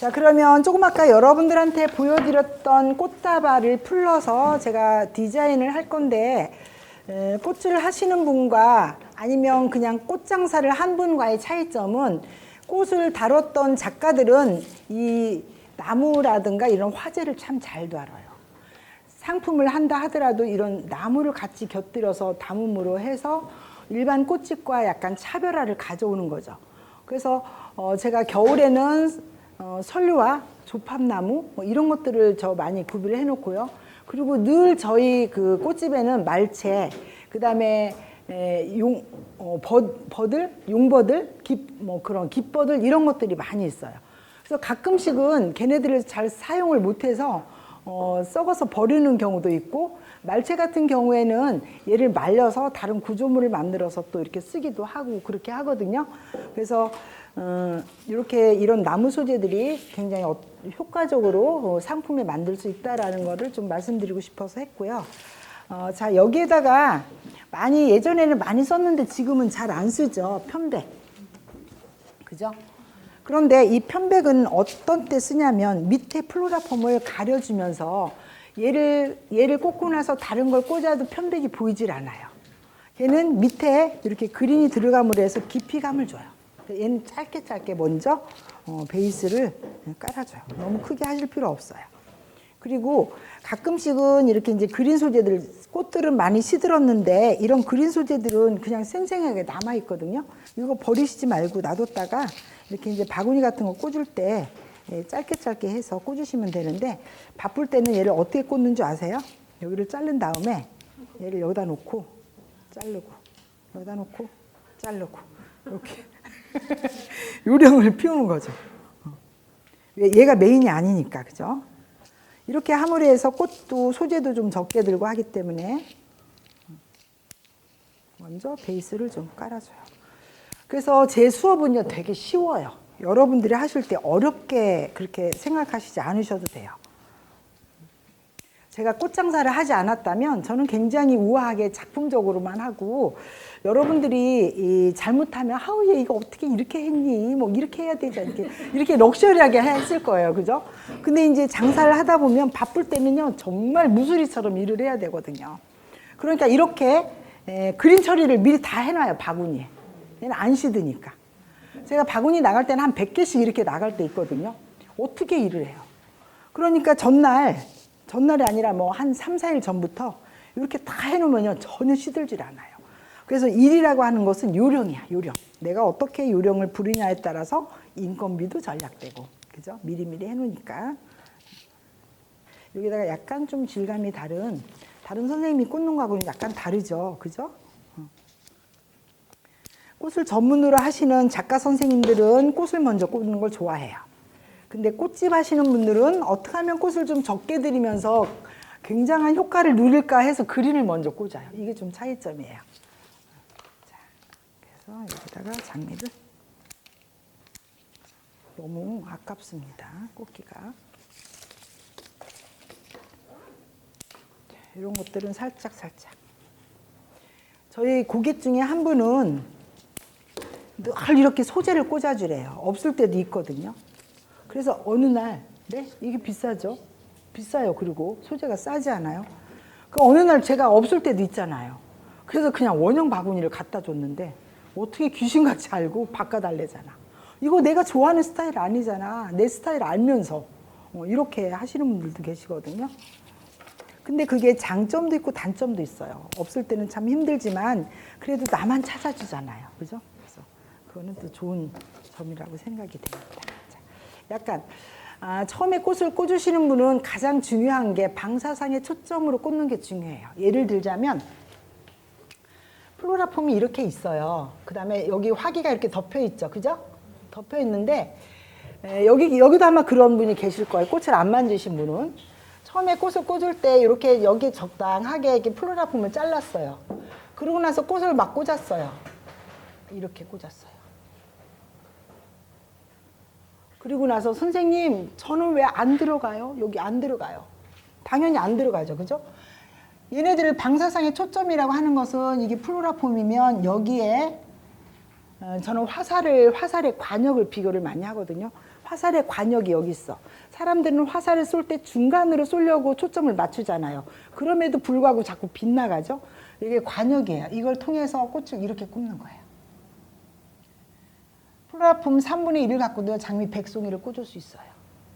자, 그러면 조금 아까 여러분들한테 보여드렸던 꽃다발을 풀러서 제가 디자인을 할 건데, 꽃을 하시는 분과 아니면 그냥 꽃 장사를 한 분과의 차이점은, 꽃을 다뤘던 작가들은 이 나무라든가 이런 화재를 참 잘 다뤄요. 상품을 한다 하더라도 이런 나무를 같이 곁들여서 담음으로 해서 일반 꽃집과 약간 차별화를 가져오는 거죠. 그래서 제가 겨울에는 설류와 조팝나무 뭐 이런 것들을 저 많이 구비를 해놓고요. 그리고 늘 저희 그 꽃집에는 말채, 그 다음에 용버들, 뭐 그런 깃버들 이런 것들이 많이 있어요. 그래서 가끔씩은 걔네들을 잘 사용을 못해서 썩어서 버리는 경우도 있고, 말채 같은 경우에는 얘를 말려서 다른 구조물을 만들어서 또 이렇게 쓰기도 하고 그렇게 하거든요. 그래서 이렇게 이런 나무 소재들이 굉장히 효과적으로 상품에 만들 수 있다라는 거를 좀 말씀드리고 싶어서 했고요. 자, 여기에다가 많이 예전에는 많이 썼는데 지금은 잘 안 쓰죠. 편백. 그죠? 그런데 이 편백은 어떤 때 쓰냐면 밑에 플로라폼을 가려주면서 얘를 꽂고 나서 다른 걸 꽂아도 편백이 보이질 않아요. 얘는 밑에 이렇게 그린이 들어감으로 해서 깊이감을 줘요. 얘는 짧게 먼저 베이스를 깔아줘요. 너무 크게 하실 필요 없어요. 그리고 가끔씩은 이렇게 이제 그린 소재들, 꽃들은 많이 시들었는데 이런 그린 소재들은 그냥 생생하게 남아 있거든요. 이거 버리시지 말고 놔뒀다가 이렇게 이제 바구니 같은 거 꽂을 때 짧게 해서 꽂으시면 되는데, 바쁠 때는 얘를 어떻게 꽂는 줄 아세요? 여기를 자른 다음에 얘를 여기다 놓고 자르고, 여기다 놓고 자르고, 이렇게 요령을 피우는 거죠. 얘가 메인이 아니니까, 그죠? 이렇게 함으로 해서 꽃도 소재도 좀 적게 들고 하기 때문에 먼저 베이스를 좀 깔아줘요. 그래서 제 수업은요 되게 쉬워요. 여러분들이 하실 때 어렵게 그렇게 생각하시지 않으셔도 돼요. 제가 꽃 장사를 하지 않았다면 저는 굉장히 우아하게 작품적으로만 하고, 여러분들이 잘못하면 아우 얘 이거 어떻게 이렇게 했니? 뭐 이렇게 해야 되지 않게 이렇게 럭셔리하게 했을 거예요. 그죠? 근데 이제 장사를 하다 보면 바쁠 때는요 정말 무수리처럼 일을 해야 되거든요. 그러니까 이렇게 그림 처리를 미리 다 해놔요. 바구니에. 얘는 안 시드니까. 제가 바구니 나갈 때는 한 100개씩 이렇게 나갈 때 있거든요. 어떻게 일을 해요? 그러니까 전날이 아니라 뭐 한 3, 4일 전부터 이렇게 다 해놓으면요 전혀 시들질 않아요. 그래서 일이라고 하는 것은 요령이야, 요령. 내가 어떻게 요령을 부리냐에 따라서 인건비도 절약되고, 그죠? 미리미리 해놓으니까. 여기다가 약간 좀 질감이 다른 선생님이 꽂는 거하고는 약간 다르죠, 그죠? 꽃을 전문으로 하시는 작가 선생님들은 꽃을 먼저 꽂는 걸 좋아해요. 근데 꽃집 하시는 분들은 어떻게 하면 꽃을 좀 적게 들이면서 굉장한 효과를 누릴까 해서 그린을 먼저 꽂아요. 이게 좀 차이점이에요. 자, 그래서 여기다가 장미를, 너무 아깝습니다. 꽂기가. 이런 것들은 살짝. 저희 고객 중에 한 분은 늘 이렇게 소재를 꽂아주래요. 없을 때도 있거든요. 그래서 어느 날, 네? 이게 비싸죠? 비싸요. 그리고 소재가 싸지 않아요? 그 어느 날 제가 없을 때도 있잖아요. 그래서 그냥 원형 바구니를 갖다 줬는데 어떻게 귀신같이 알고 바꿔달래잖아. 이거 내가 좋아하는 스타일 아니잖아. 내 스타일 알면서 이렇게 하시는 분들도 계시거든요. 근데 그게 장점도 있고 단점도 있어요. 없을 때는 참 힘들지만 그래도 나만 찾아주잖아요. 그죠? 그래서 그거는 또 좋은 점이라고 생각이 됩니다. 자, 약간 처음에 꽃을 꽂으시는 분은 가장 중요한 게 방사상의 초점으로 꽂는 게 중요해요. 예를 들자면 플로라폼이 이렇게 있어요. 그 다음에 여기 화기가 이렇게 덮여 있죠. 그죠? 덮여 있는데 여기도 아마 그런 분이 계실 거예요. 꽃을 안 만지신 분은. 처음에 꽃을 꽂을 때 이렇게 여기 적당하게 이렇게 플로라폼을 잘랐어요. 그러고 나서 꽃을 막 꽂았어요. 이렇게 꽂았어요. 그리고 나서 선생님 저는 왜 안 들어가요? 여기 안 들어가요. 당연히 안 들어가죠. 그죠? 얘네들을 방사상의 초점이라고 하는 것은 이게 플로라폼이면 여기에 저는 화살의 관역을 비교를 많이 하거든요. 화살의 관역이 여기 있어. 사람들은 화살을 쏠 때 중간으로 쏘려고 초점을 맞추잖아요. 그럼에도 불구하고 자꾸 빗나가죠. 이게 관역이에요. 이걸 통해서 꽃을 이렇게 꼽는 거예요. 플로라품 3분의 1을 갖고도 장미 100송이를 꽂을 수 있어요.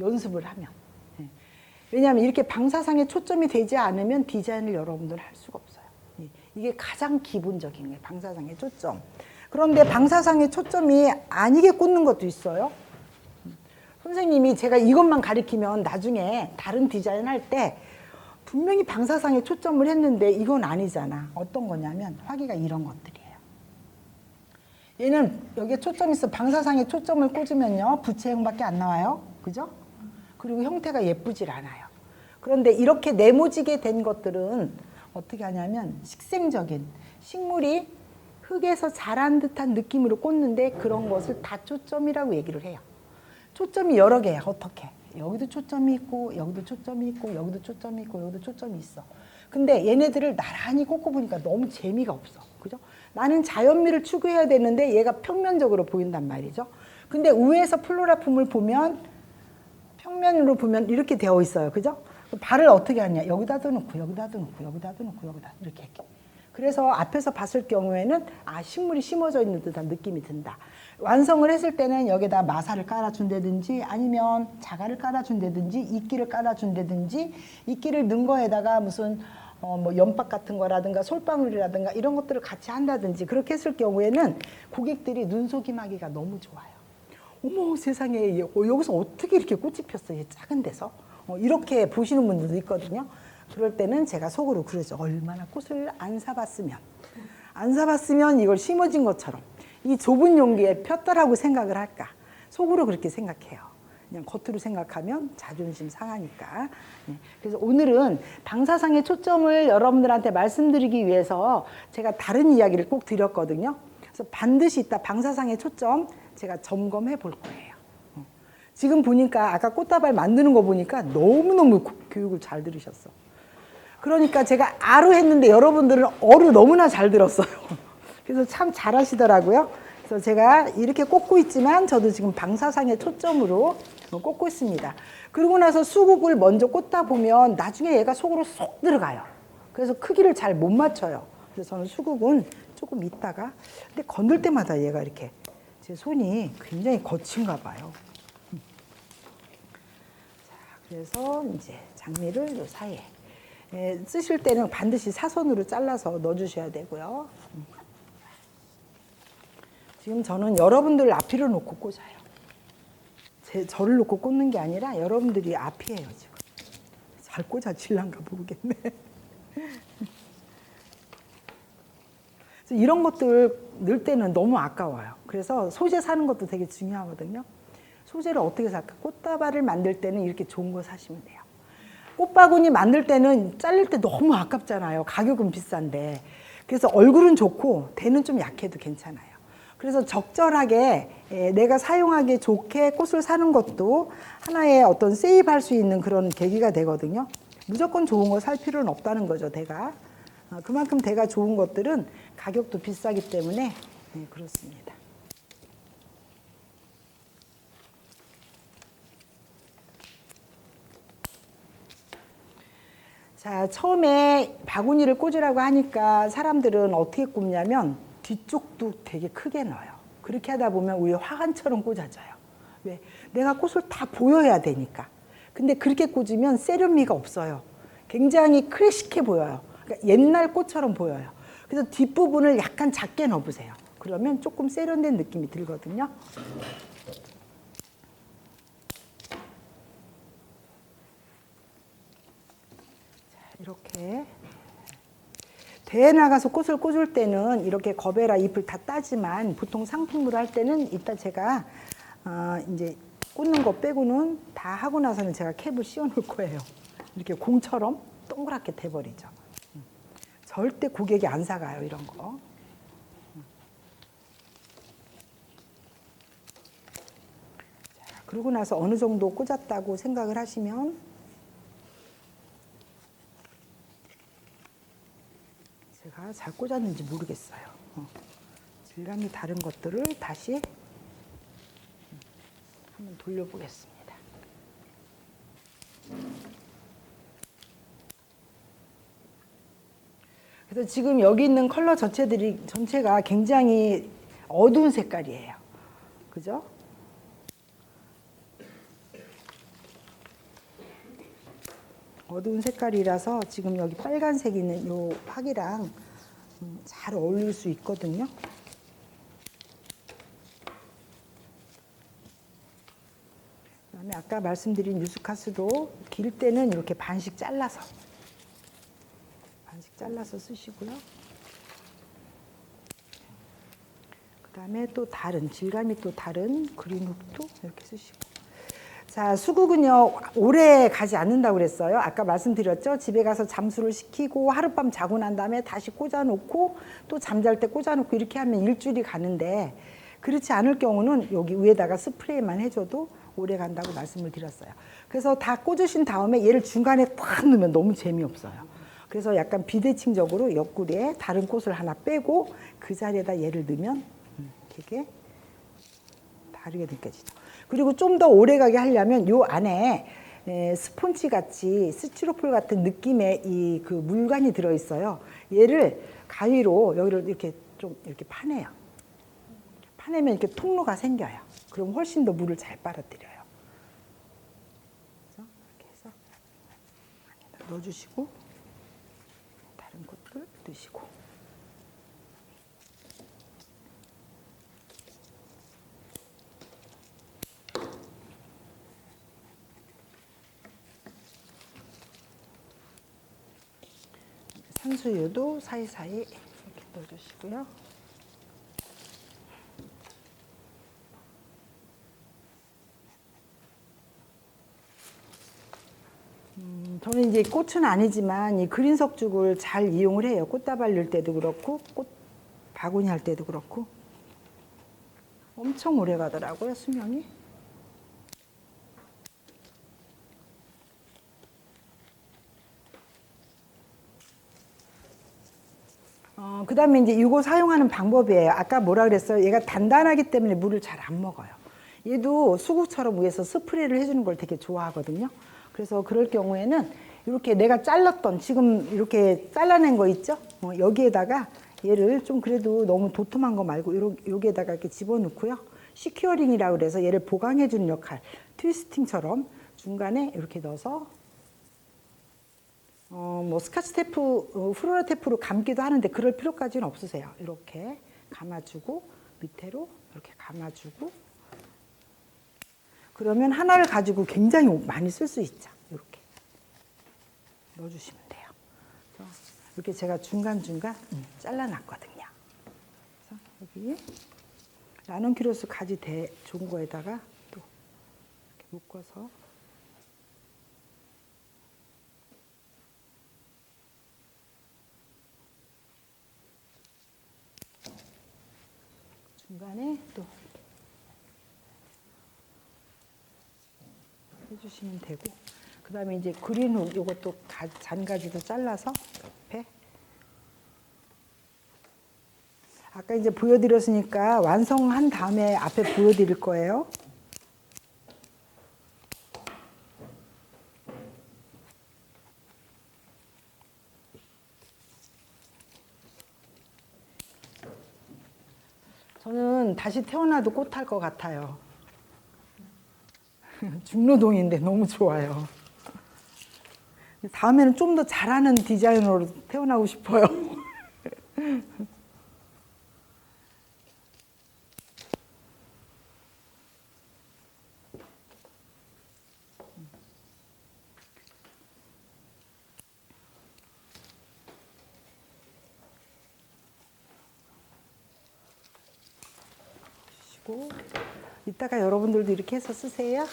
연습을 하면. 왜냐하면 이렇게 방사상에 초점이 되지 않으면 디자인을 여러분들 할 수가 없어요. 이게 가장 기본적인 거예요. 방사상의 초점. 그런데 방사상의 초점이 아니게 꽂는 것도 있어요. 선생님이 제가 이것만 가리키면 나중에 다른 디자인 할 때 분명히 방사상에 초점을 했는데 이건 아니잖아. 어떤 거냐면 화기가 이런 것들이에요. 얘는 여기에 초점이 있어. 방사상에 초점을 꽂으면요. 부채형밖에 안 나와요. 그죠? 그리고 형태가 예쁘질 않아요. 그런데 이렇게 네모지게 된 것들은 어떻게 하냐면 식생적인 식물이 흙에서 자란 듯한 느낌으로 꽂는데 그런 것을 다초점이라고 얘기를 해요. 초점이 여러 개야. 어떻게? 여기도 초점이 있고 여기도 초점이 있고 여기도 초점이 있고 여기도 초점이 있어. 근데 얘네들을 나란히 꽂고 보니까 너무 재미가 없어. 그죠? 나는 자연미를 추구해야 되는데 얘가 평면적으로 보인단 말이죠. 근데 위에서 플로라품을 보면 평면으로 보면 이렇게 되어 있어요. 그죠? 발을 어떻게 하냐? 여기다도 놓고 여기다도 놓고 여기다도 놓고 여기다 이렇게. 그래서 앞에서 봤을 경우에는 식물이 심어져 있는 듯한 느낌이 든다. 완성을 했을 때는 여기다 마사를 깔아준다든지 아니면 자갈을 깔아준다든지 이끼를 깔아준다든지 이끼를 넣은 거에다가 무슨 뭐 연박 같은 거라든가 솔방울이라든가 이런 것들을 같이 한다든지 그렇게 했을 경우에는 고객들이 눈속임하기가 너무 좋아요. 어머 세상에 여기서 어떻게 이렇게 꽃이 폈어? 이 작은 데서. 이렇게 보시는 분들도 있거든요. 그럴 때는 제가 속으로 그러죠. 얼마나 꽃을 안 사봤으면 이걸 심어진 것처럼 이 좁은 용기에 폈더라고 생각을 할까. 속으로 그렇게 생각해요. 그냥 겉으로 생각하면 자존심 상하니까. 그래서 오늘은 방사상의 초점을 여러분들한테 말씀드리기 위해서 제가 다른 이야기를 꼭 드렸거든요. 그래서 반드시 이따 방사상의 초점 제가 점검해 볼 거예요. 지금 보니까 아까 꽃다발 만드는 거 보니까 너무너무 교육을 잘 들으셨어. 그러니까 제가 아로 했는데 여러분들은 어로 너무나 잘 들었어요. 그래서 참 잘하시더라고요. 그래서 제가 이렇게 꽂고 있지만 저도 지금 방사상의 초점으로 꽂고 있습니다. 그러고 나서 수국을 먼저 꽂다 보면 나중에 얘가 속으로 쏙 들어가요. 그래서 크기를 잘 못 맞춰요. 그래서 저는 수국은 조금 있다가 근데 건들 때마다 얘가 이렇게 제 손이 굉장히 거친가 봐요. 자, 그래서 이제 장미를 요 사이에 쓰실 때는 반드시 사선으로 잘라서 넣어주셔야 되고요. 지금 저는 여러분들 앞이로 놓고 꽂아요. 저를 놓고 꽂는 게 아니라 여러분들이 앞이에요, 지금. 잘 꽂아질란가 모르겠네. 이런 것들 넣을 때는 너무 아까워요. 그래서 소재 사는 것도 되게 중요하거든요. 소재를 어떻게 살까? 꽃다발을 만들 때는 이렇게 좋은 거 사시면 돼요. 꽃바구니 만들 때는 잘릴 때 너무 아깝잖아요. 가격은 비싼데. 그래서 얼굴은 좋고 대는 좀 약해도 괜찮아요. 그래서 적절하게 내가 사용하기 좋게 꽃을 사는 것도 하나의 어떤 세이브할 수 있는 그런 계기가 되거든요. 무조건 좋은 거 살 필요는 없다는 거죠, 대가. 그만큼 대가 좋은 것들은 가격도 비싸기 때문에 그렇습니다. 자, 처음에 바구니를 꽂으라고 하니까 사람들은 어떻게 꽂냐면 뒤쪽도 되게 크게 넣어요. 그렇게 하다 보면 우리 화관처럼 꽂아져요. 왜? 내가 꽃을 다 보여야 되니까. 근데 그렇게 꽂으면 세련미가 없어요. 굉장히 클래식해 보여요. 그러니까 옛날 꽃처럼 보여요. 그래서 뒷부분을 약간 작게 넣어보세요. 그러면 조금 세련된 느낌이 들거든요. 자, 이렇게. 대에 나가서 꽃을 꽂을 때는 이렇게 거베라 잎을 다 따지만 보통 상품으로 할 때는 이따 제가 이제 꽂는 거 빼고는 다 하고 나서는 제가 캡을 씌워 놓을 거예요. 이렇게 공처럼 동그랗게 돼버리죠. 절대 고객이 안 사가요, 이런 거. 자, 그러고 나서 어느 정도 꽂았다고 생각을 하시면 제가 잘 꽂았는지 모르겠어요. 질감이 다른 것들을 다시 한번 돌려보겠습니다. 그래서 지금 여기 있는 컬러 전체가 굉장히 어두운 색깔이에요. 그죠? 어두운 색깔이라서 지금 여기 빨간색 있는 요 확이랑 잘 어울릴 수 있거든요. 그다음에 아까 말씀드린 유스카스도 길 때는 이렇게 반씩 잘라서 쓰시고요. 그다음에 또 다른 질감이 또 다른 그린훅도 이렇게 쓰시고. 자, 수국은요 오래 가지 않는다고 그랬어요. 아까 말씀드렸죠. 집에 가서 잠수를 시키고 하룻밤 자고 난 다음에 다시 꽂아놓고 또 잠잘 때 꽂아놓고 이렇게 하면 일주일이 가는데, 그렇지 않을 경우는 여기 위에다가 스프레이만 해줘도 오래 간다고 말씀을 드렸어요. 그래서 다 꽂으신 다음에 얘를 중간에 탁 넣으면 너무 재미없어요. 그래서 약간 비대칭적으로 옆구리에 다른 꽃을 하나 빼고 그 자리에다 얘를 넣으면 되게 다르게 느껴지죠. 그리고 좀 더 오래 가게 하려면 요 안에 스폰지 같이 스티로폴 같은 느낌의 이 그 물관이 들어 있어요. 얘를 가위로 여기를 이렇게 좀 이렇게 파내요. 파내면 이렇게 통로가 생겨요. 그럼 훨씬 더 물을 잘 빨아들여요. 그래서 이렇게 해서 안에다 넣어주시고 다른 것들 넣으시고. 산수유도 사이사이 이렇게 넣어주시고요. 저는 이제 꽃은 아니지만 이 그린 석죽을 잘 이용을 해요. 꽃다발 넣을 때도 그렇고 꽃 바구니 할 때도 그렇고. 엄청 오래 가더라고요, 수명이. 그다음에 이제 이거 사용하는 방법이에요. 아까 뭐라 그랬어요? 얘가 단단하기 때문에 물을 잘 안 먹어요. 얘도 수국처럼 위에서 스프레이를 해주는 걸 되게 좋아하거든요. 그래서 그럴 경우에는 이렇게 내가 잘랐던 지금 이렇게 잘라낸 거 있죠? 여기에다가 얘를 좀 그래도 너무 도톰한 거 말고 여기에다가 이렇게 집어넣고요. 시큐어링이라고 그래서 얘를 보강해주는 역할, 트위스팅처럼 중간에 이렇게 넣어서 뭐 스카치 테이프, 프로라 테이프로 감기도 하는데 그럴 필요까지는 없으세요. 이렇게 감아주고 밑으로 이렇게 감아주고, 그러면 하나를 가지고 굉장히 많이 쓸 수 있죠. 이렇게 넣어주시면 돼요. 이렇게 제가 중간중간 잘라놨거든요. 그래서 여기 라논키로스 가지 좋은 거에다가 또 이렇게 묶어서 중간에 또 해주시면 되고, 그 다음에 이제 그린훅 이것도 잔가지도 잘라서 옆에 아까 이제 보여드렸으니까 완성한 다음에 앞에 보여드릴 거예요. 저는 다시 태어나도 꽃할 것 같아요. 중로동인데 너무 좋아요. 다음에는 좀 더 잘하는 디자이너로 태어나고 싶어요. 이따가 여러분들도 이렇게 해서 쓰세요.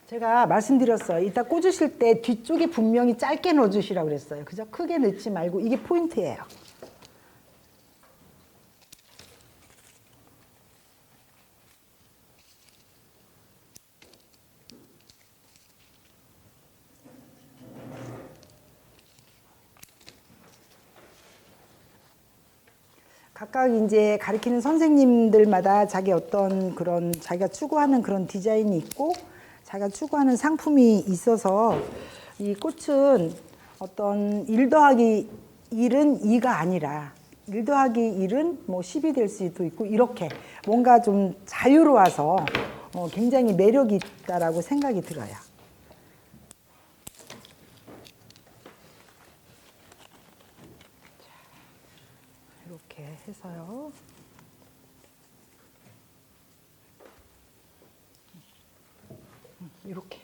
제가 말씀드렸어요. 이따 꽂으실 때 뒤쪽에 분명히 짧게 넣어주시라고 그랬어요. 그죠? 크게 넣지 말고 이게 포인트예요. 각각 이제 가르치는 선생님들마다 자기 어떤 그런 자기가 추구하는 그런 디자인이 있고 자기가 추구하는 상품이 있어서 이 꽃은 어떤 1 더하기 1은 2가 아니라 1 더하기 1은 뭐 10이 될 수도 있고 이렇게 뭔가 좀 자유로워서 굉장히 매력이 있다라고 생각이 들어요. 이렇게 해서요. 이렇게.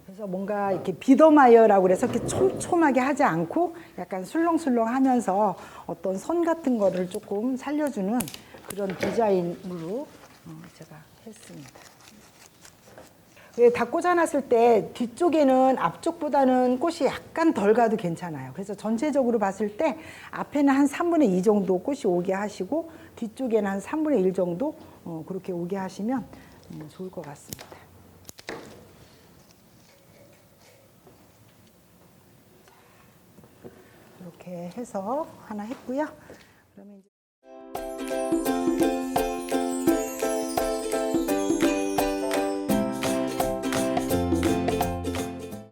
그래서 뭔가 이렇게 비더마이어라고 그래서 이렇게 촘촘하게 하지 않고 약간 술렁술렁 하면서 어떤 선 같은 거를 조금 살려주는 그런 디자인으로 제가 했습니다. 다 꽂아놨을 때 뒤쪽에는 앞쪽보다는 꽃이 약간 덜 가도 괜찮아요. 그래서 전체적으로 봤을 때 앞에는 한 3분의 2 정도 꽃이 오게 하시고 뒤쪽에는 한 3분의 1 정도 그렇게 오게 하시면 좋을 것 같습니다. 이렇게 해서 하나 했고요.